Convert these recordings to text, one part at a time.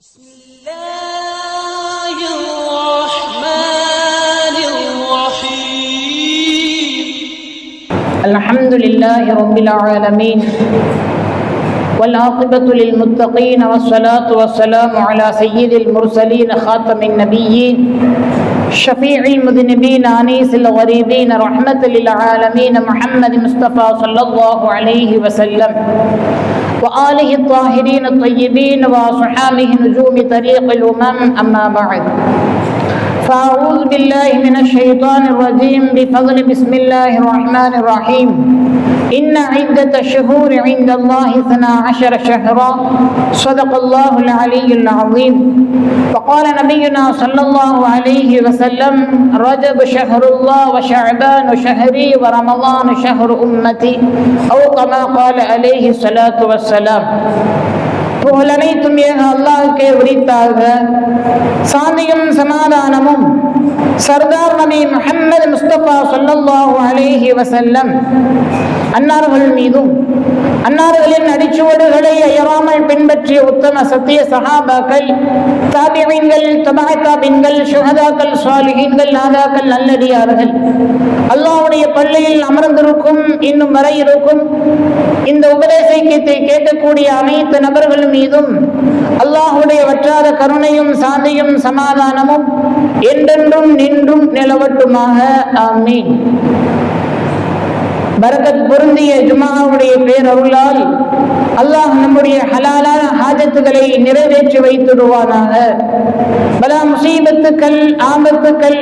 بسم الله الرحمن الرحيم الحمد لله رب العالمين والعاقبة للمتقين والصلاة والسلام على سيد المرسلين خاتم النبيين شفيع المذنبين أنيس الغريبين رحمة للعالمين محمد مصطفى صلى الله عليه وسلم وآله الطاهرين الطيبين وصحابه نجوم طريق الأمم أما بعد فأعوذ بالله من الشيطان الرجيم بفضل بسم الله الرحمن الرحيم إن عدة الشهور عند الله 12 شهرا صدق الله العلي العظيم وقال نبينا صلى الله عليه وسلم رجب شهر الله وشعبان شهري ورمضان شهر أمتي أو كما قال عليه الصلاة والسلام. புகழனைத்தும் ஏக அல்லாஹ்வுக்கே உரித்தாக. சாந்தியும் சமாதானமும் சர்தார் நபி முஹம்மது முஸ்தபா ஸல்லல்லாஹு அலைஹி வஸல்லம் அன்னார்கள் மீதும் அன்னார்களின் அடிச்சுவடுகளை அயராமல் பின்பற்றிய உத்தம சத்திய சஹாபாக்கள், தாபிஈன்கள், தபஅ தாபிஈன்கள், ஷுஹதாக்கள், சாலிஹீன்கள், நாதாக்கள், நல்லடியார்கள், அல்லாஹ்வுடைய பள்ளியில் அமர்ந்திருக்கும் இன்னும் வரை இருக்கும் இந்த உபதேசத்தை கேட்கக்கூடிய அனைத்து நபர்கள் மீதும் அல்லாஹ்வுடைய வற்றாத கருணையும் சாந்தியும் சமாதானமும் என்றென்றும் நின்றும் நிலவட்டுமாக. ஆமீன். பரக்கத் பொருந்திய ஜும்ஆவுடைய பேரருளால் அல்லாஹ் நம்முடைய ஹலாலான ஹாஜத்துகளை நிறைவேற்றி வைத்திடுவானாக. பல முசீபத்துக்கள், ஆபத்துக்கள்,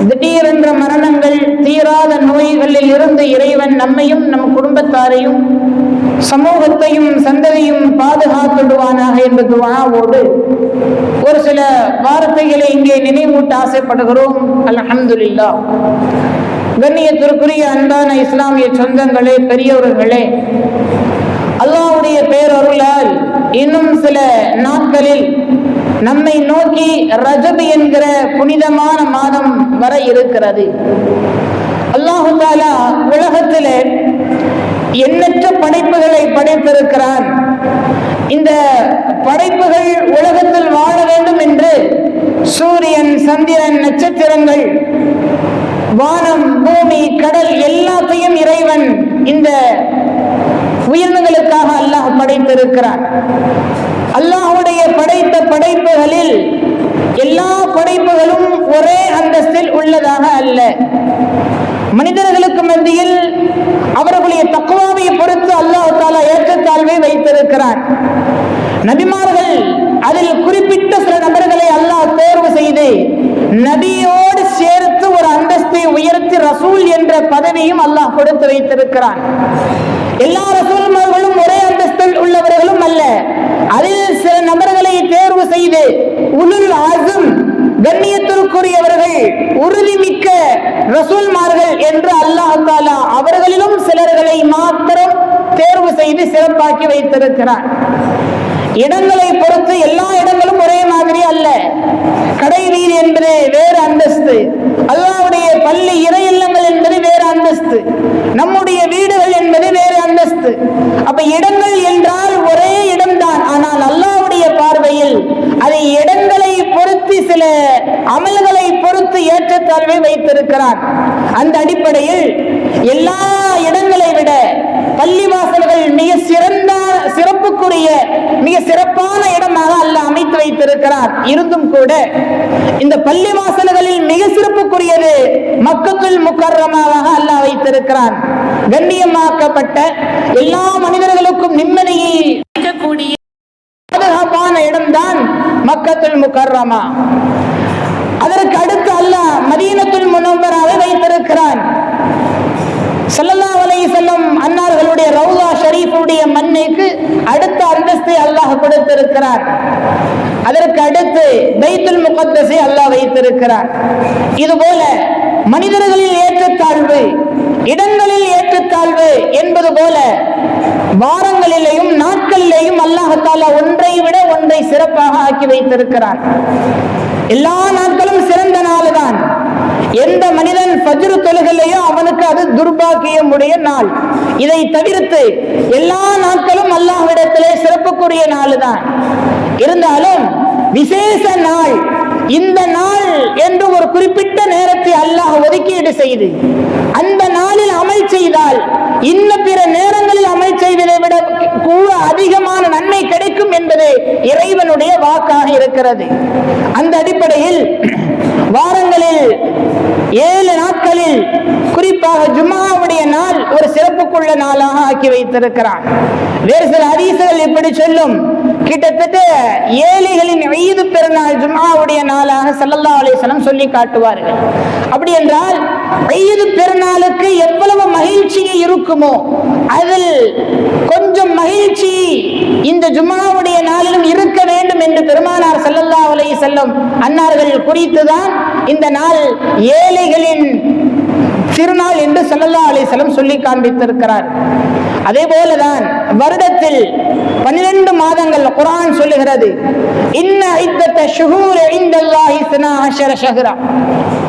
திடீரென்ற மரணங்கள், தீராத நோய்களில் இருந்து இறைவன் நம்மையும் நம் குடும்பத்தாரையும் சமூகத்தையும் சந்ததியும் பாதுகாத்துடுவானாக என்ற துஆவோடு ஒரு சில வார்த்தைகளை இங்கே நினைவூட்ட ஆசைப்படுகிறோம். அல்ஹம்துலில்லாஹ். கண்ணியத்திற்குரிய அன்பான இஸ்லாமிய சொந்தங்களே, பெரியவர்களே, அல்லாஹ்வுடைய பேரருளால் இன்னும் சில நாட்களில் நம்மை நோக்கி ரஜப் என்கிற புனிதமான மாதம் வர இருக்கிறது. அல்லாஹு தஆலா உலகத்திலே எண்ணற்ற படைப்புகளை படைத்திருக்கிறான். இந்த படைப்புகள் உலகத்தில் வாழ வேண்டும் என்று சூரியன், சந்திரன், நட்சத்திரங்கள், வானம், பூமி, கடல் எல்லாத்தையும் இறைவன் இந்த உயிரினங்களுக்காக அல்லாஹ் படைத்திருக்கிறான். அல்லாஹ்வுடைய படைத்த படைப்புகளில் எல்லா படைப்புகளும் ஒரே அந்தஸ்தில் உள்ளதாக அல்ல. மனிதர்களுக்கு மத்தியில் அவர்களுடைய தக்வாவை பொறுத்து அல்லாஹ் தஆலா ஏற்றத்தாழ்வை வைத்திருக்கிறான். நபிமார்கள் அதில் குறிப்பிட்ட சில நபர்களை அல்லாஹ் தேர்வு செய்து நபியோடு சேர்த்து ஒரு அந்தஸ்தை உயர்த்தி ரசூல் என்ற பதவியும் அல்லாஹ் கொடுத்து வைத்திருக்கிறான். எல்லா ரசூல்மார்களும் ஒரே அந்தஸ்தில் உள்ளவர்களும் அல்ல. அதில் சில நபர்களை தேர்வு செய்து உலுல் ஆஸம், கண்ணியத்திற்குரியவர்கள், உறுதிமிக்க ரசூல்மார்கள் என்று அல்லாஹ் தஆலா அவர்களிலும் சிலர்களை மாத்திரம் தேர்வு செய்து சிறப்பாக்கி வைத்திருக்கிறார். இடங்களை பொறுத்து எல்லா இடங்களும் ஒரே மாதிரி அல்ல. கடை வீதி என்பது வேறு அந்தஸ்து, அல்லாஹ்வுடைய பள்ளி இறை இல்லங்கள் என்பது வேறு அந்தஸ்து, நம்முடைய வீடுகள் என்பது வேறு அந்தஸ்து. அப்ப இடங்கள் என்றால் ஒரே இடம்தான். ஆனால் அல்லாஹ்வுடைய பார்வையில் அதை இடங்களை பொறுத்து சில அமல்களை பொறுத்து ஏற்றத்தாழ்வை வைத்திருக்கிறான். அந்த அடிப்படையில் எல்லா இடங்களை விட பள்ளிவாசல்கள் மிக சிறப்புக்குரிய மிக சிறப்பான இடமாக அல்லாஹ் அமைத்து வைத்திருக்கிறார். இருந்தும் கூட இந்த பள்ளிவாசல்களில் மிக சிறப்புக்குரியது மக்கத்துல் முக்கர்ரமாக அல்லாஹ் வைத்திருக்கிறான். கண்ணியமாக்கப்பட்ட எல்லா மனிதர்களுக்கும் நிம்மதியை அளிக்கக்கூடிய பாதுகாப்பான இடம்தான் மக்கத்துல் முக்கர்ரமா. அதற்கு அடுத்து அல்லாஹ் மதீனத்துல் முனவ்வராவை வைத்திருக்கிறான். ஸல்லல்லாஹு அலைஹி வஸல்லம் அன்னார்களுடைய ரவுலா ஷரீஃபுடைய மண்ணுக்கு அடுத்த அந்தஸ்தை அல்லாஹ் கொடுத்திருக்கிறார். அதற்கு அடுத்து பைத்துல் முகத்தஸை அல்லாஹ் வைத்திருக்கிறார். இதுபோல மனிதர்களில் ஏற்றத்தாழ்வு, இடங்களில் ஏற்றத்தாழ்வு என்பது போல வாரங்களிலேயும் நாட்களிலேயும் அல்லாஹ் தஆலா ஒன்றை விட ஒன்றை சிறப்பாக ஆக்கி வைத்திருக்கிறார். எல்லா நாட்களும் சிறந்த நாள்தான். எந்த மனிதன் ஃபஜ்ர் தொழுகையோ அவனுக்கு அது துர்பாக்கியமுடைய நாள். இதை தவிர்த்து எல்லா நாட்களும் அல்லாஹ்விடத்திலே சிறப்புக்குரிய நாள் தான். இருந்தாலும் விசேஷ நாள். இந்த நாள் என்று ஒரு குறிப்பிட்ட நேரத்தை அல்லாஹ் ஒதுக்கீடு செய்து அந்த நாளில் அமல் செய்தால் இன்னும் பிற நேரங்களில் அமல் செய்வதை விட கூட அதிகமான நன்மை கிடைக்கும் என்பது இறைவனுடைய வாக்காக இருக்கிறது. அந்த அடிப்படையில் வாரங்களில் 7 நாட்களில் குறிப்பாக ஜும்ஆவுடைய நாள் ஒரு சிறப்புக்குள்ள நாளாக ஆக்கி வைத்திருக்கிறான். வேறு சில ஹதீஸ்கள் இப்படி சொல்லும், கிட்டத்தட்ட ஏழைகளின் ஈது பெருநாள் ஜும்ஆவுடைய நாளாக ஸல்லல்லாஹு அலைஹி வஸல்லம் சொல்லி காட்டுவார்கள். அப்படி என்றால் ஈது பெருநாளுக்கு எவ்வளவு மகிழ்ச்சி இருக்குமோ அதில் கொஞ்சம் மகிழ்ச்சி இந்த ஜும்ஆவுடைய நாளிலும் இருக்க வேண்டும் என்று பெருமானார் ஸல்லல்லாஹு அலைஹி வஸல்லம் அன்னார்கள் குறித்துதான் இந்த நாள் ஏழைகளின் திருநாள் என்று ஸல்லல்லாஹு அலைஹி வஸல்லம் சொல்லி காண்பித்திருக்கிறார். அதே போலதான் வருடத்தில் 12 மாதங்கள் குர்ஆன் சொல்லுகிறது, இன்ன இத்தத ஷுஹூர் இன்தல்லாஹி 12 ஷஹ்ரா.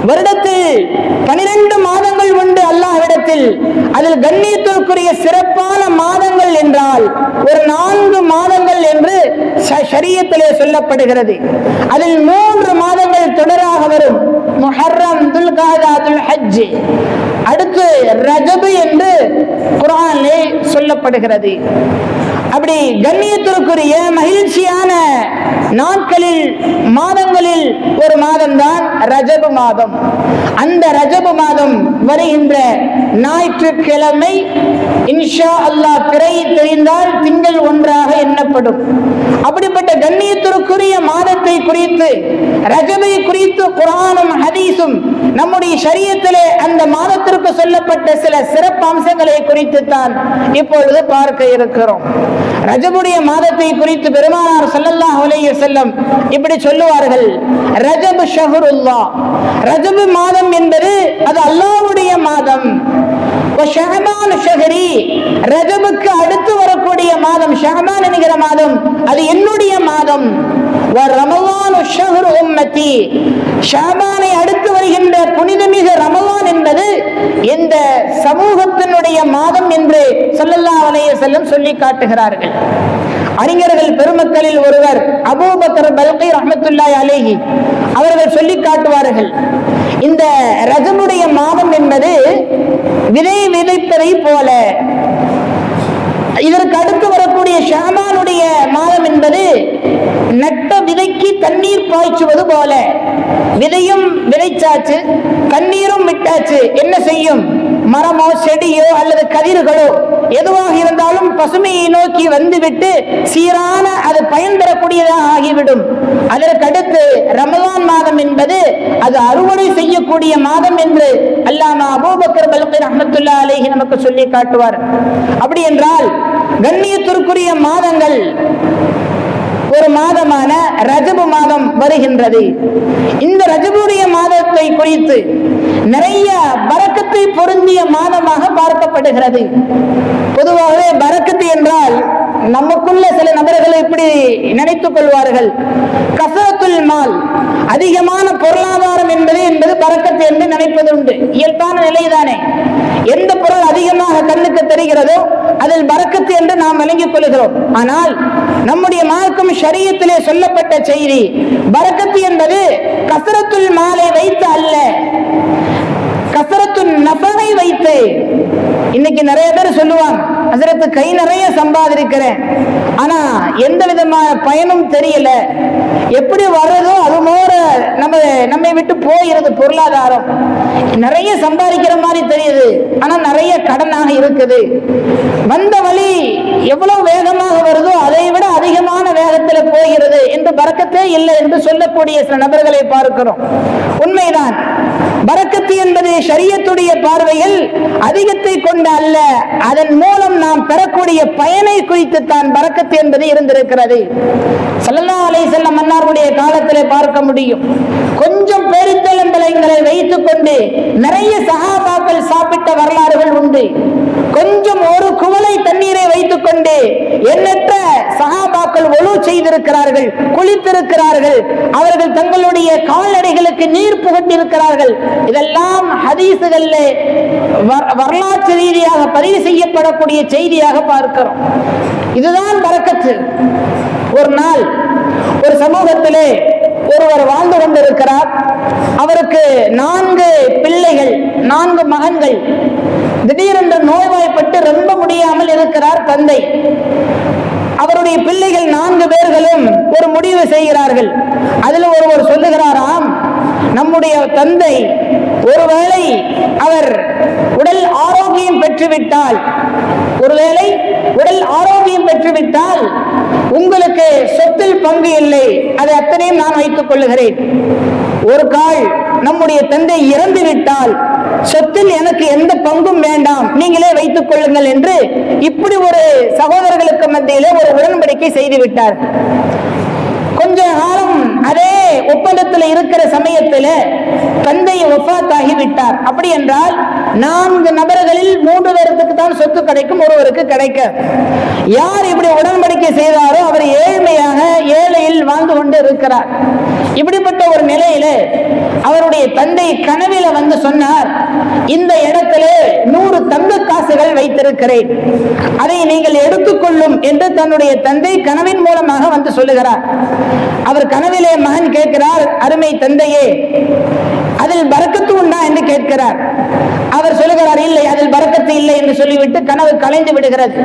வருடத்தில் 12 மாதங்கள் உண்டு அல்லாஹ்விடத்தில். அதில் கண்ணியத்திற்குரிய சிறப்பான மாதங்கள் என்றால் ஒரு 4 மாதங்கள் என்று ஷரியத்திலே சொல்லப்படுகிறது. அதில் 3 மாதங்கள் தொடராக வரும், முஹர்ரம், துல்காதா, துல்ஹஜ், அடுத்து ரஜப் என்று குர்ஆனிலே சொல்லப்படுகிறது. அப்படி கண்ணியத்திற்குரிய மகிழ்ச்சியான நாட்களில் மாதங்களில் ஒரு மாதம்தான் ரஜபு மாதம். அந்த ரஜபு மாதம் வருகின்ற ஞாயிற்றுக்கிழமை இன்ஷா அல்லாஹ் பிறை தெரிந்தால் திங்கள் 1ஆக எண்ணப்படும். அப்படிப்பட்ட கண்ணியத்திற்குரிய மாதத்தை குறித்து, ரஜபை குறித்து குர்ஆனும் ஹதீஸும் நம்முடைய ஷரியத்திலே அந்த மாதத்திற்கு சொல்லப்பட்ட சில சிறப்பு அம்சங்களை குறித்து தான் இப்பொழுது பார்க்க இருக்கிறோம். ரஜபுடைய மாதத்தை குறித்து பெருமானார் ஸல்லல்லாஹு அலைஹி வஸல்லம் இப்படி சொல்லுவார்கள், ரஜப் ஷஹ்ருல்லாஹ், ரஜப் மாதம் என்பது அது அல்லாஹ்வுடைய மாதம். ஷஅபான் ஷஹ்ரி, ரஜபுக்கு அடுத்து வரக்கூடிய மாதம் ஷஅபான் என்கிற மாதம் அது என்னுடைய மாதம். ரமலான் ஷஹ்ரு உம்மத்தி, ஷஅபானை அடுத்து வருகின்ற புனிதமிகு ரமலான் என்பது இந்த சமூகத்தினுடைய மாதம் என்று ஸல்லல்லாஹு அலைஹி வஸல்லம் சொல்லி காட்டுகிறார்கள். அறிஞர்கள் பெருமக்களில் ஒருவர் அபூபக்கர் பல்கி ரஹ்மத்துல்லாஹி அலைஹி அவர்கள் சொல்லி காட்டுவார்கள், இந்த ரஜபுடைய மாதம் என்பது விதை விதைப்பதை போல, இதற்கு அடுத்து வரக்கூடிய ஷஅபானுடைய மாதம் என்பது நட்ட விதைக்கு தண்ணீர் பாய்ச்சுவது போல. விதையும் விதைச்சாச்சு, தண்ணீரும் விட்டாச்சு, என்ன செய்யும்? மரமோ செடியோ அல்லது கதிர்களோ எதுவாக இருந்தாலும் பசுமையை நோக்கி வந்துவிட்டு சீரான அது பயன் பெறக்கூடியதாக ஆகிவிடும். அதற்கடுத்து ரமலான் மாதம் என்பது அது அறுவடை செய்யக்கூடிய மாதம் என்று அல்லாமா அபூபக்கர் பல்கி ரஹ்மத்துல்லாஹி அலைஹி நமக்கு சொல்லி காட்டுவார். அப்படி என்றால் கண்ணியத்திற்குரிய மாதங்கள் ஒரு மாதமான ரஜபு மாதம் வருகின்றது. இந்த ரஜபுடைய மாதத்தை குறித்து நிறைய பரக்கத்தை பொருந்திய மாதமாக பார்க்கப்படுகிறது. பொதுவாகவே பரக்கத்து என்றால் நமக்குள்ள சில நபர்கள் இப்படி நினைத்துக் கொள்வார்கள், கஸரத்துல் மால், அதிகமான பொருளாதாரம் என்பது பரக்கத்து என்று நினைப்பது உண்டு. இயல்பான நிலைதானே. எந்த பொருள் அதிகமாக கண்ணுக்கு தெரிகிறதோ அதில் பரக்கத்து என்று நாம் விளங்கிக் கொள்கிறோம். ஆனால் நம்முடைய மார்க்கம் ஷரியத்திலே சொல்லப்பட்ட செய்தி, பரக்கத்து என்பது கஸரத்துல் மாலை வைத்து அல்ல, கஸரத்துன் நஃபை வைத்து. இன்னைக்கு நிறைய பேர் சொல்லுவாங்க, ஹஸரத் கை நிறைய சம்பாதிக்கிறேன், ஆனா எந்த விதமான பயனும் தெரியல, எப்படி வர்றதோ அது போல நம்மை விட்டு போகிறது பொருளாதாரம், நிறைய சம்பாதிக்கிற மாதிரி தெரியுது, ஆனா நிறைய கடனாக இருக்குது, வந்த வழி எவ்வளவு வேகமாக வருதோ அதை விட அதிகமான வேகத்தில் போகிறது என்று பரக்கத்தே இல்லை என்று சொல்லக்கூடிய சில நபர்களை பார்க்கிறோம். உண்மைதான், பரக்கத்து என்பது ஷரியத்துடைய பார்வையில் அதிகத்தை கொண்டு அல்ல, அதன் மூலம் நாம் பெறக்கூடிய பயனை குறித்து தான் பரக்கத்து என்பது இருந்திருக்கிறது. ஸல்லல்லாஹு அலைஹி வஸல்லம் மன்னாருடைய காலத்திலே பார்க்க முடியும், கொஞ்சம் பெருத்தெலும்பலைங்களை வைத்துக் கொண்டு நிறைய சஹாபாக்கள் சாப்பிட்ட வரலாறுகள் உண்டு. கொஞ்சம் ஒரு குவளை தண்ணீரை வைத்துக் கொண்டு எண்ணற்ற சஹாபாக்கள் ஒழு செய்திருக்கிறார்கள், குளித்திருக்கிறார்கள், அவர்கள் தங்களுடைய கால்நடைகளுக்கு நீர் புகட்டிருக்கிறார்கள். இதெல்லாம் ஹதீசுகளில் வரலாற்று ரீதியாக பதிவு செய்யப்படக்கூடிய செய்தியாக பார்க்கிறோம். இதுதான் பரக்கத்து. ஒரு நாள் ஒரு சமூகத்திலே ஒருவர் வாழ்ந்து கொண்டிருக்கிறார். அவருக்கு 4 பிள்ளைகள், 4 மகன்கள். திடீரென்று நோய்வாய்ப்பட்டு ரொம்ப முடியாமல் இருக்கிறார் தந்தை. அவருடைய பிள்ளைகள் 4 பேர்களும் ஒரு முடிவு செய்கிறார்கள். அதில் ஒருவர் சொல்லுகிறாராம், நம்முடைய தந்தை ஒருவேளை அவர் உடல் ஆரோக்கியம் பெற்றுவிட்டால், ஒருவேளை உடல் ஆரோக்கியம் பெற்றுவிட்டால் உங்களுக்கு சொத்தில் பங்கு இல்லை, அதை அத்தனையும் நான் வைத்துக் கொள்ளுகிறேன். ஒரு கால் நம்முடைய தந்தை இறந்து விட்டால் சொத்தில் எனக்கு எந்த பங்கும் வேண்டாம், நீங்களே வைத்துக் கொள்ளுங்கள் என்று இப்படி ஒரு சகோதரர்களுக்கு மத்தியிலே ஒரு உடன்படிக்கை செய்து விட்டார். கொஞ்ச காலம் அதே ஒப்பந்தத்தில் இருக்கிற சமயத்தில் தந்தை வஃபாத் ஆகிவிட்டார். அப்படி என்றால் 4 நபர்களில் 3 பேருக்கு தான் சொத்து கிடைக்கும், ஒருவருக்கு கிடைக்க. யார் இப்படி உடன்படிக்கை செய்தாரோ அவர் ஏழையில் வாழ்ந்து கொண்டு இருக்கிறார். இப்படிப்பட்ட ஒரு நிலையில அவருடைய தந்தை கனவில வந்து சொன்னார், இந்த இடத்துல 100 தங்க காசுகள் வைத்திருக்கிறேன், அதை நீங்கள் எடுத்துக்கொள்ளும் என்று தன்னுடைய தந்தை கனவின் மூலமாக வந்து சொல்லுகிறார். அவர் கனவிலே மகன் கேட்கிறார், அருமை தந்தையே, அதில் பரக்கத்து உண்டா என்று கேட்கிறார். அவர் சொல்லுகிறார், இல்லை, அதில் பரக்கத்து இல்லை என்று சொல்லிவிட்டு கனவு கலைந்து விடுகிறது.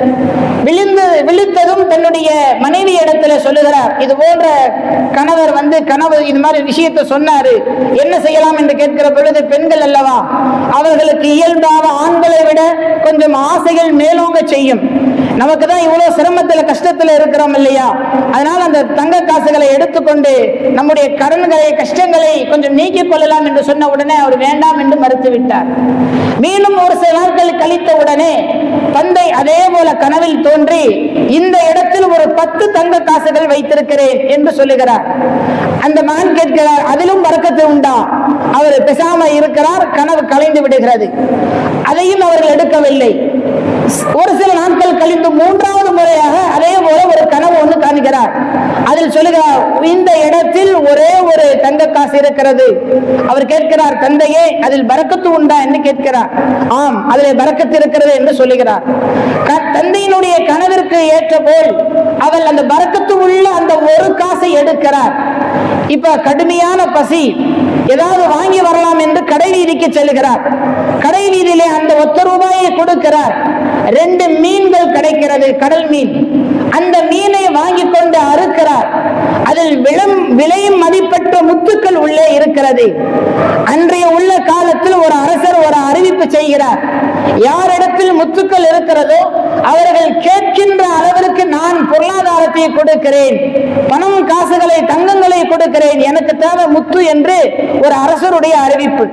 விழித்ததும் தன்னுடைய மனைவி இடத்துல சொல்லுகிறார், இது போன்ற கணவர் வந்து கனவு இது மாதிரி விஷயத்தை சொன்னாரு, என்ன செய்யலாம் என்று கேட்கிற பொழுது, பெண்கள் அல்லவா, அவர்களுக்கு இயல்பாக ஆண்களை விட கொஞ்சம் ஆசைகள் மேலோங்க செய்யும். நமக்கு தான் இவ்வளவு சிரமத்துல கஷ்டத்துல இருக்கிறோம் இல்லையா, அதனால் அந்த தங்க காசுகளை எடுத்துக்கொண்டு நம்முடைய கடன்களை கஷ்டங்களை கொஞ்சம் நீக்கிக் கொள்ளலாம் என்று சொன்ன உடனே அவர் வேண்டாம் என்று மறுத்து விட்டார். மீண்டும் ஒரு சில நாட்கள் கழித்த உடனே தந்தை அதே போல கனவில் தோன்றி, இந்த இடத்தில் ஒரு 10 தங்க காசுகள் வைத்திருக்கிறேன் என்று சொல்லுகிறார். அந்த மகன் கேட்கிறார், அதிலும் பரக்கத்து உண்டா? அவர் பேசாம இருக்கிறார். கனவு கலைந்து விடுகிறது. அதையும் அவர்கள் எடுக்கவில்லை. ஒரு சில நாட்கள் கழிந்து 3வது முறையாக அதே போல ஒரு கனவு ஒன்று காண்கிறார். அதில் சொல்லுகிறார், இந்த இடத்தில் ஒரே ஒரு தங்க காசு இருக்கிறது. அவர் கேட்கிறார், தந்தையே, அதில் பரக்கத்து உண்டா என்று கேட்கிறார். ஆம், அதில் பரக்கத்து இருக்கிறது என்று சொல்லுகிறார். தந்தையினுடைய கனவிற்கு ஏற்ற போல் அவள் அந்த பரக்கத்து உள்ள அந்த ஒரு காசை எடுக்கிறார். இப்ப கடுமையான பசி, ஏதாவது வாங்கி வரலாம் என்று கடை வீதிக்கு செல்கிறார். கடை வீதியிலே அந்த 1 ரூபாயை கொடுக்கிறார். 2 மீன்கள் கிடைக்கிறது, கடல் மீன். அந்த மீனை வாங்கி கொண்டு அறுக்கிறார். அதில் விலையும் மதிப்பற்ற முத்துக்கள் உள்ளே இருக்கிறது. அன்றைய உள்ள காலத்தில் ஒரு அரசர் ஒரு அறிவிப்பு செய்கிறார், யாரிடத்தில் முத்துக்கள் இருக்கிறதோ அவர்கள் கேட்கின்ற அளவிற்கு நான் பொருளாதாரத்தை கொடுக்கிறேன், பணம் காசுகளை தங்கங்களை கொடுக்கிறேன், எனக்கு தேவை முத்து என்று ஒரு அரசருடைய அறிவிப்பு.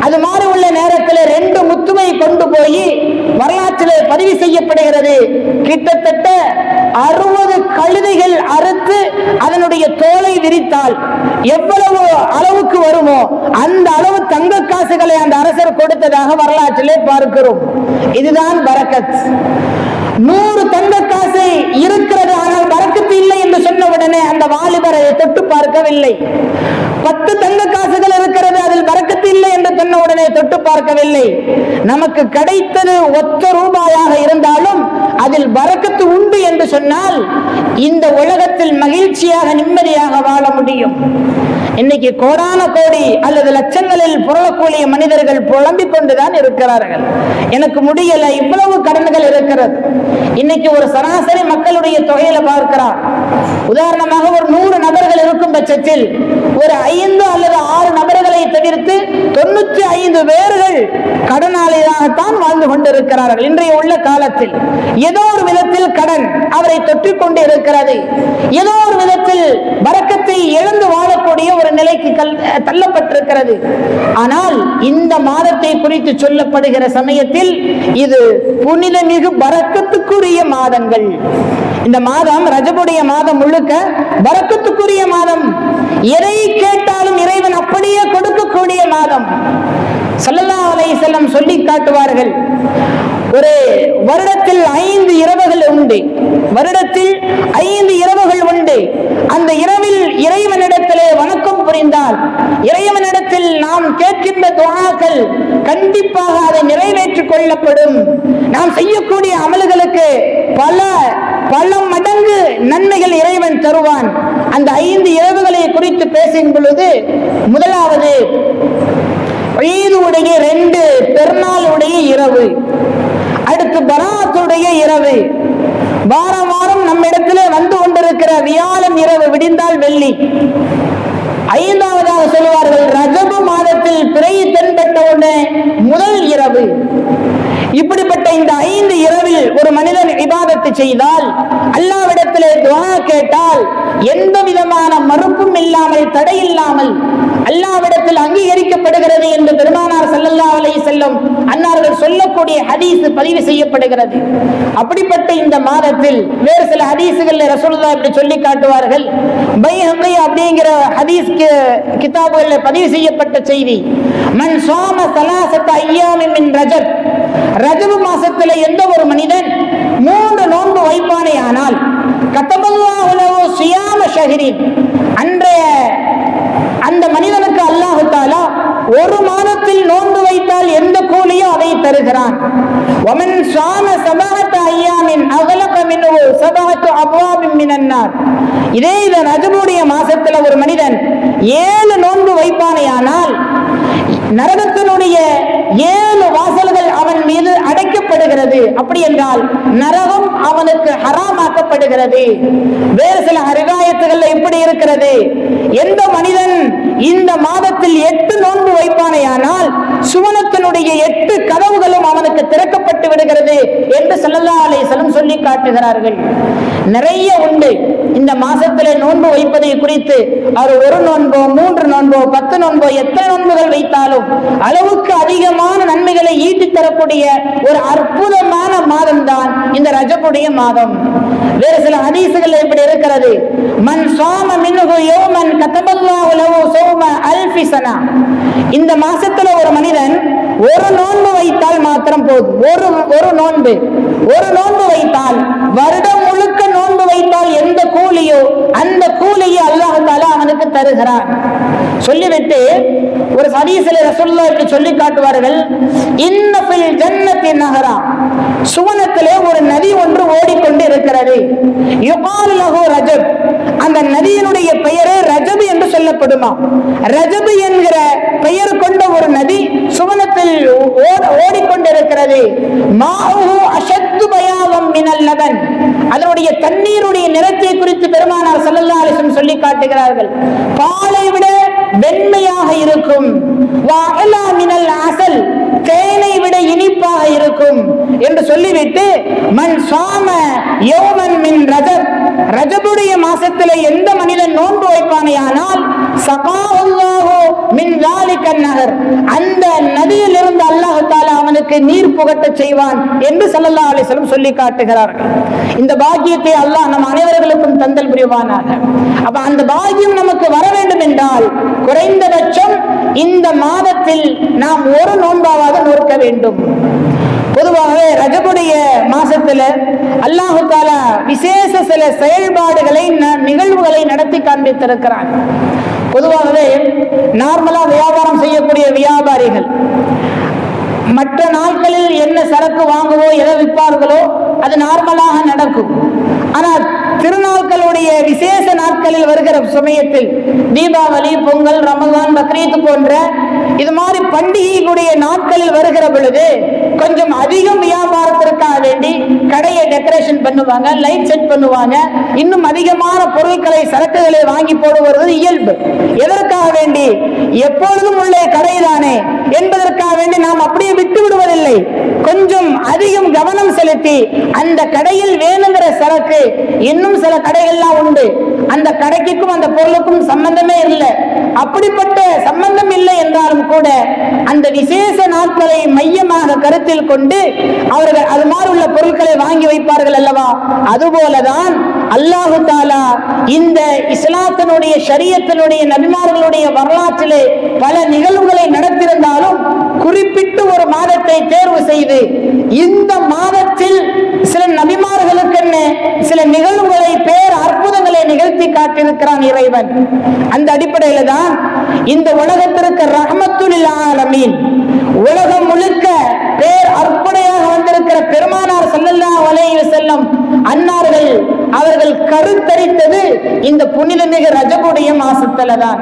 அது மாதிரி உள்ள நேரத்தில் 2 முத்துவை கொண்டு போய் வரலாற்றில் பதிவு செய்யப்படுகிறது. கிட்டத்தட்ட 60 கழுதைகள் அறுத்து அதனுடைய தோலை விரித்தால் எவ்வளவு அளவுக்கு வருமோ அந்த அளவு தங்க காசுகளை அந்த அரசர் கொடுத்ததாக வரலாற்றிலே பார்க்கிறோம். இதுதான் பரக்கத். 100 தங்க காசு இருக்கிறது, ஆனால் பரக்கத்து இல்லை என்று சொன்ன உடனே அந்த வாலிபரை தொட்டு பார்க்கவில்லை. 10 தங்க காசுகள் இருக்கிறது, அதில் பரக்கத்து இல்லை என்று சொன்ன உடனே தொட்டு பார்க்கவில்லை. நமக்கு கிடைத்தது 1 ரூபாயாக இருந்தாலும் அதில் பரக்கத்து உண்டு என்று சொன்னால் இந்த உலகத்தில் மகிழ்ச்சியாக நிம்மதியாக வாழ முடியும். இன்னைக்கு கோடான கோடி அல்லது லட்சங்களில் புரளக்கூடிய மனிதர்கள் புலம்பிக் கொண்டுதான் இருக்கிறார்கள். எனக்கு முடியல, இவ்வளவு கடன்கள் இருக்கிறது. இன்னைக்கு ஒரு சராசரி மக்களுடைய தொகையில பார்க்கிறார். உதாரணமாக ஒரு 100 நபர்கள் இருக்கும் பட்சத்தில் ஒரு 5 அல்லது 6 நபர்களை தவிர்த்து 95 பேர்கள் கடனாளியாகத்தான் வாழ்ந்து கொண்டிருக்கிறார்கள். இன்றைய உள்ள காலத்தில் ஏதோ ஒரு விதத்தில் கடன் அவரை தொற்றிக் கொண்டு இருக்கிறது. ஏதோ ஒரு விதத்தில் பரக்கத்தை இழந்து வாழக்கூடிய ஒரு நிலைக்கு தள்ளப்பட்டிருக்கிறது. ஆனால் இந்த மாதத்தை குறித்து சொல்லப்படுகிற சமயத்தில் இது புனிதமிகு பரக்கத்துக்குரிய மாதங்கள். இந்த மாதம் ரஜபுடைய மாதம் முழுக்க பரக்கத்துக்குரிய மாதம். எதை கேட்டாலும் இறைவன் அப்படியே கொடுக்கக்கூடிய மாதம். ஸல்லல்லாஹு அலைஹி வஸல்லம் சொல்லி காட்டுவார்கள், ஒரு வருடத்தில் 5 இரவுகள் உண்டு. வருடத்தில் 5 இரவுகள் உண்டு. அந்த இரவில் இறைவனிடத்திலே வணக்கம் புரிந்தால், இறைவனிடத்தில் நாம் கேட்கின்ற துஆக்கள் கண்டிப்பாக அதை நிறைவேற்றிக் கொள்ளப்படும். நாம் செய்யக்கூடிய அமல்களுக்கு பல மடங்கு நன்மைகள் இறைவன் தருவான். அந்த 5 இரவுகளை குறித்து பேசும் பொழுது முதலாவது ஈதுடைய 2 பெருநாளுடைய இரவு, அடுத்து பராத்துடைய இரவு, வாரம் வாரம் நம்ம இடத்துல வந்து கொண்டிருக்கிற வியாழன் இரவு விடிந்தால் வெள்ளி, 5வதாக சொல்லுவார்கள் ரஜபு மாதத்தில் பிறை தென்பட்டவுடனே முதல் இரவு. இப்படிப்பட்ட இந்த 5 இரவில் ஒரு மனிதன் இபாதத்து செய்தால், அல்லாஹ்விடத்திலே துஆ கேட்டால், எந்த விதமான மறுப்பும் இல்லாமல் தடை இல்லாமல் அல்லாஹ்விடத்தில் அங்கீகரிக்கப்படுகிறது என்று பெருமானார் ஸல்லல்லாஹு அலைஹி வஸல்லம் அன்னார்கள் சொல்லக்கூடிய ஹதீஸ் பதிவு செய்யப்படுகிறது. அப்படிப்பட்ட இந்த மாதத்தில் வேறு சில ஹதீஸ்கள் ரசூலுல்லாஹ் இப்படி சொல்லி காட்டுவார்கள். பைஹகி அப்படிங்கிற ஹதீஸ் கிதாபுகளில் பதிவு செய்யப்பட்ட செய்தி, மன் ஸாம ஸலாஸத அய்யாமின் மின் ரஜப், ரஜபு மாசத்தில் எந்த ஒரு மனிதன் 3 நோன்பு வைப்பானேயானால், கதபல்லாஹு லஹு ஸியாம ஷஹ்ரின், அன்றைய அந்த மனிதனுக்கு அல்லாஹ் தஆலா ஒரு மாதத்தில் நோன்பு வைத்தால் எந்த கூலியோ அதை தருகிறான். வமன் ஸாம ஸபஅத அய்யாமின் அகலக மின்ஹு ஸபஅத்து அப்வாபின் மினன் நார், இதே இந்த ரஜபுடைய மாசத்துல ஒரு மனிதன் 7 நோன்பு வைப்பானேயானால் நரகத்தினுடைய 7 வாசல்கள் அவன் மீது அடைக்கப்படுகிறது. அப்படி என்றால் நரகம் அவனுக்கு ஹராமாக்கப்படுகிறது. வேறு சில ரிவாயத்துகள் இப்படி இருக்கிறது, எந்த மனிதன் இந்த மாதத்தில் 8 நோன்பு வைப்பானேயானால் சுவனத்தினுடைய 8 கதவுகளும் அவனுக்கு திறக்கப்பட்டு விடுகிறது என்று ஸல்லல்லாஹு அலைஹி வஸல்லம் சொல்லி காட்டுகிறார்கள். நிறைய உண்டு இந்த மாசத்திலே நோன்பு வைப்பதை குறித்து. அவர் 1 நோன்போ 3 நோன்போ 10 நோன்போ எத்தனை நோன்புகள் வைத்தாலும் அளவுக்கு அதிகமான நன்மைகளை ஈட்டி தரக்கூடிய ஒரு அற்புதமான மாதம் தான் இந்த ரஜபுடைய மாதம். வேறு சில ஹதீஸ்கள் இப்படி இருக்கிறது, மன் ஸாம மின்ஹு யௌமன் கதபல்லாஹு லஹு ஸௌம அல்ஃபி ஸனா, இந்த மாசத்துல ஒரு மனிதன் 1 நோன்பு வைத்தால் மாத்திரம் போதும். ஒரு நோன்பு வைத்தால், வருடம் முழுக்க நோன்பு வைத்தால் எந்த கூலியோ அந்த கூலியை அல்லாஹ் தஆலா அவனுக்கு தருகிறான். சொல்லிவிட்டு ஒரு ஹதீஸில் ரசூலுல்லாஹ் இப்படி சொல்லி காட்டுவார்கள், இன்ன ஃபில் ஜன்னத்தி நஹரா, சுவனத்திலே ஒரு நதி ஒன்று ஓடிக்கொண்டு இருக்கிறது. யுகால் லஹு ரஜப், அந்த நதியினுடைய பெயரே ரஜப் என்று சொல்லப்படுமா. ரஜப் என்கிற பெயர் கொண்ட ஒரு நதி சுவனத்தில் ஓடிக்கொண்டிருக்கிறது. மாஹு அஷத்து பயாதம் மினல் லபன், அதனுடைய தண்ணீருடைய நிறத்தை குறித்து பெருமானார் ஸல்லல்லாஹு அலைஹி வஸல்லம் சொல்லி காட்டுகிறார்கள், பாலை விட வெண்மையாக இருக்கும். வஅலா மினல் அஸல், தேனை விட இனிப்பாக இருக்கும் என்று சொல்லிவிட்டு, மன் ஸாம யௌமன் மின் ரஜப், ரஜபுடைய மாசத்திலே எந்த மனிதன் நோன்பு வைப்பானேயானால் ஸகாஹுல்லாஹு மின் ஸாலிக நஹர், அந்த நதியிலிருந்து அல்லாஹ் தஆலா அவனுக்கு நீர் புகட்ட செய்வான் என்று ஸல்லல்லாஹு அலைஹி வஸல்லம் சொல்லி காட்டுகிறார்கள். இந்த பாக்கியத்தை அல்லாஹ் நம் அனைவர்களுக்கும் தந்தல் புரிவானாக. அப்ப அந்த பாக்கியம் நமக்கு வர வேண்டும் என்றால் குறைந்தபட்சம் இந்த மாதத்தில் நாம் ஒரு நோன்பாவது நோக்க வேண்டும். பொதுவாகவே ரஜபுடைய மாசத்துல அல்லாஹு தஆலா விசேஷ சில செயல்பாடுகளை நிகழ்வுகளை நடத்தி காண்பித்திருக்கிறான். பொதுவாகவே நார்மலா வியாபாரம் செய்யக்கூடிய வியாபாரிகள் மற்ற நாட்களில் என்ன சரக்கு வாங்குவோ எதை விற்பார்களோ அது நார்மலாக நடக்கும். ஆனால் திருநாட்களுடைய விசேஷ நாட்களில் வருகிற சமயத்தில் தீபாவளி, பொங்கல், ரமலான், பக்ரீத் போன்ற இது மாதிரி பண்டிகைகளுடைய நாட்களில் வருகிற பொழுது கொஞ்சம் அதிகம் வியாபாரத்திற்காக வேண்டி கடையை டெக்கரேஷன் பண்ணுவாங்க, லைட் செட் பண்ணுவாங்க, இன்னும் அதிகமான பொருட்களை சரக்குகளை வாங்கி போடுவது இயல்பு. எதற்காக வேண்டி? எப்பொழுதும் உள்ள கடைதானே என்பதற்காக வேண்டி நாம் அப்படியே விட்டு விடுவதில்லை. கொஞ்சம் அதிகம் கவனம் செலுத்தி அந்த கடையில் வேணுங்கிற சரக்கு, இன்னும் சில கடைகள்லாம் உண்டு அந்த கடைக்கும் அந்த பொருளுக்கும் சம்பந்தமே இல்லை. அப்படிப்பட்ட சம்பந்தம் இல்லை என்றாலும் கூட அந்த விசேஷ நாட்களை மையமாக கருத்தில் கொண்டு அவர்கள் அது மாதிரி உள்ள பொருட்களை வாங்கி வைப்பார்கள் அல்லவா. அதுபோலதான் அல்லாஹு தஆலா இந்த இஸ்லாத்தினுடைய ஷரியத்தினுடைய நபிமார்களுடைய வரலாற்றிலே பல நிகழ்வுகளை நடத்தியிருந்தாலும் குறிப்பிட்டு ஒரு மாதத்தை தேர்வு செய்து இந்த மாதத்தில் சில நபிமார்களுக்கு சில நிகழ்வுகளை பேர் அற்புதங்களை நிகழ்த்தி காட்டியிருக்கிறான் இறைவன். அந்த அடிப்படையில தான் இந்த உலகத்திற்கு ரஹ்மத்துல் லில் ஆலமீன், உலகம் முழுக்க பேர் அற்புடையாக வந்திருக்கிற பெருமானார் ஸல்லல்லாஹு ஸல்லல்லாஹு அலைஹி வஸல்லம் அன்னார்கள் அவர்கள் கருத்தரித்தது இந்த புனிதமிகு ரஜபுடைய மாசத்துல தான்.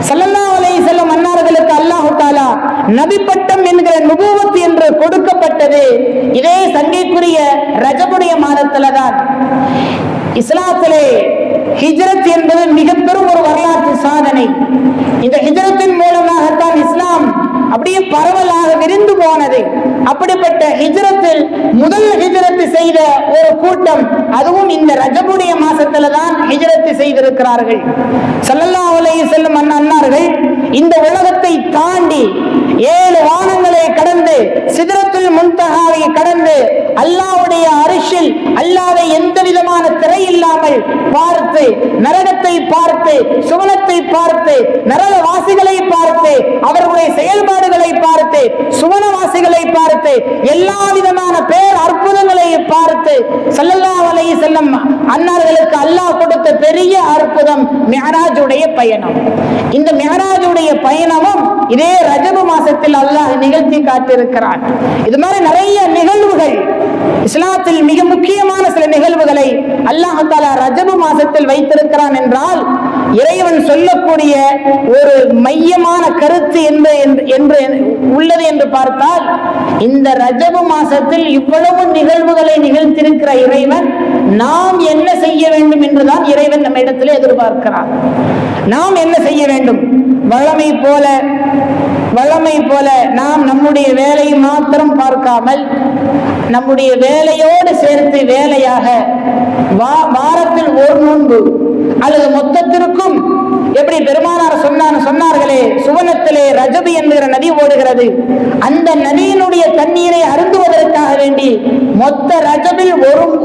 ஸல்லல்லாஹு அலைஹி வஸல்லம் அன்னார்களுக்கு அல்லாஹ் தஆலா நபி பட்டம் என்கிற நுபுவத் என்று கொடுக்கப்பட்டது இதே சங்கைக்குரிய ரஜபுடைய மாதத்துல தான். இஸ்லாத்திலே ஹிஜ்ரத் என்பது மிக பெரும் ஒரு வரலாற்று சாதனை. இந்த ஹிஜ்ரத்தின் மூலமாகத்தான் இஸ்லாம் அப்படியே பரவலாக விரிந்து போனது. அப்படிப்பட்ட ஹிஜ்ரத்தில் முதல் ஹிஜ்ரத் செய்த ஒரு கூட்டம், அதுவும் இந்த ரஜபுடைய மாசத்துல தான் ஹிஜ்ரத் செய்திருக்கிறார்கள். ஸல்லல்லாஹு அலைஹி வஸல்லம் அன்னார்கள் இந்த உலகத்தை தாண்டி 7 வானங்களை கடந்து சிதறத்துல் முன்தஹாவை கடந்து அல்லாஹ்வுடைய அரிஷில் அல்லாஹ்வை எந்த விதமான திரை இல்லாமல் பார்த்து, நரகத்தை பார்த்து, சுவனத்தை பார்த்து, நரகவாசிகளை பார்த்து, அவர்களுடைய செயல்பாடுகளை பார்த்து, சுவனவாசிகளை பார்த்து, எல்லா விதமான பேர் அற்புதங்களை பார்த்து ஸல்லல்லாஹு அலைஹி வஸல்லம் அன்னார்களுக்கு அல்லாஹ் கொடுத்த பெரிய அற்புதம் மிஅராஜுடைய பயணம். இந்த மிஅராஜுடைய பயணமும் இதே ரஜபு மாசத்தில் அல்லாஹ் நிகழ்த்தி காட்டியிருக்கிறான். இது மாதிரி நிறைய நிகழ்வுகள், இஸ்லாத்தில் மிக முக்கியமான சில நிகழ்வுகளை அல்லாஹ் தஆலா ரஜபு மாசத்தில் வைத்திருக்கிறான் என்றால் இறைவன் சொல்லக்கூடிய ஒரு மையமான கருத்து என்று உள்ளது என்று பார்த்தால், இந்த ரஜபு மாசத்தில் இவ்வளவு நிகழ்வுகளை நிகழ்த்திருக்கிற இறைவன் நாம் என்ன செய்ய வேண்டும் என்றுதான் இறைவன் நம்ம இடத்திலே எதிர்பார்க்கிறார். நாம் என்ன செய்ய வேண்டும்? வழமை போல நாம் நம்முடைய வேலையை மாத்திரம் பார்க்காமல் நம்முடைய வேலையோடு சேர்த்து வேலையாக வாரத்தில் ஒரு நோன்பு அல்லது மொத்தத்திற்கும், எப்படி பெருமானார் சொன்னார்களே, சுவனத்திலே ரஜபு என்கிற நதி ஓடுகிறது, அந்த நதியினுடைய தண்ணீரை அருந்துவதற்காக வேண்டி மொத்த ரஜபில்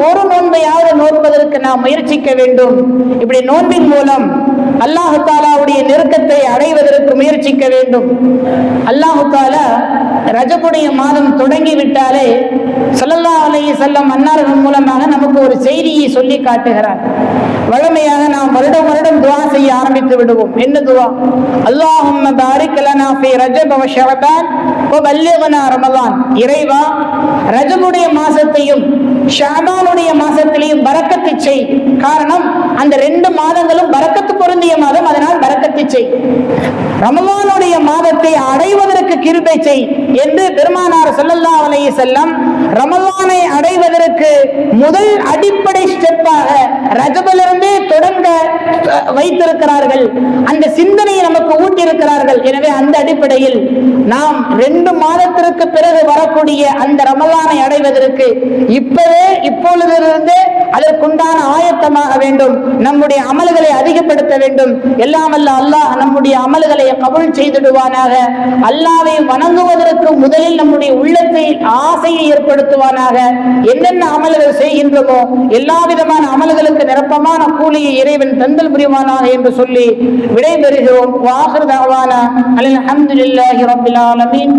ஒரு நோன்பையாவது நோன்பதற்கு நாம் முயற்சிக்க வேண்டும். இப்படி நோன்பின் மூலம் அல்லாஹு தாலாவுடைய நெருக்கத்தை அடைவதற்கு முயற்சிக்க வேண்டும். அல்லாஹு தாலா ரஜபுடைய மாதம் தொடங்கிவிட்டாலே ஸல்லல்லாஹு அலைஹி வஸல்லம் அன்னார்கள் மூலமாக நமக்கு ஒரு செய்தியை சொல்லி காட்டுகிறார். வழமையாக நாம் வருடம் துஆ செய்ய ஆரம்பித்து விடுவோம். என்ன துஆ? அல்லாஹும்ம பாரிக் லனா ஃபீ ரஜப வ ஷஅபான் வ பல்லிக்னா ரமலான். இறைவா, ரஜபுடைய மாசத்தையும் ஷஅபானுடைய மாசத்திலையும் பரக்கத்தை செய். காரணம், அந்த 2 மாதங்களும் பரக்கத்து பொருந்திய மாதம், அதனால் பரக்கத்தை செய். ரமலானுடைய மாதத்தை அடைவதற்கு கிருபை செய் என்று பெருமானார் ஸல்லல்லாஹு அலைஹி வஸல்லம் ரமலானை அடைவதற்கு முதல் அடிப்படை ஸ்டெப்பாக ரஜபிலிருந்தே தொடங்க வைத்திருக்கிறார்கள். அந்த சிந்தனையை நமக்கு ஊட்டியிருக்கிறார்கள். எனவே அந்த அடிப்படையில் நாம் 2 மாதத்திற்கு பிறகு வரக்கூடிய அந்த ரமலானை அடைவதற்கு இப்பொழுதிலிருந்தே அதற்குண்டான ஆயத்தமாக வேண்டும். நம்முடைய அமல்களை அதிகப்படுத்த வேண்டும். எல்லாம் அல்ல அல்லாஹ் நம்முடைய அமல்களை கபூல் செய்திடுவானாக. அல்லாஹ்வை வணங்குவதற்கு முதலில் நம்முடைய உள்ளத்தை ஆசையை ஏற்படுத்துவானாக. என்னென்ன அமல்கள் செய்கின்றோமோ எல்லா விதமான அமல்களுக்கு நிரப்பமான கூலியை இறைவன் தந்தல் புரிவானாக என்று சொல்லி விடைபெறுகிறோம். வாஹிர் தஅவானா அல்ஹம்துலில்லாஹி ரப்பில் ஆலமீன்.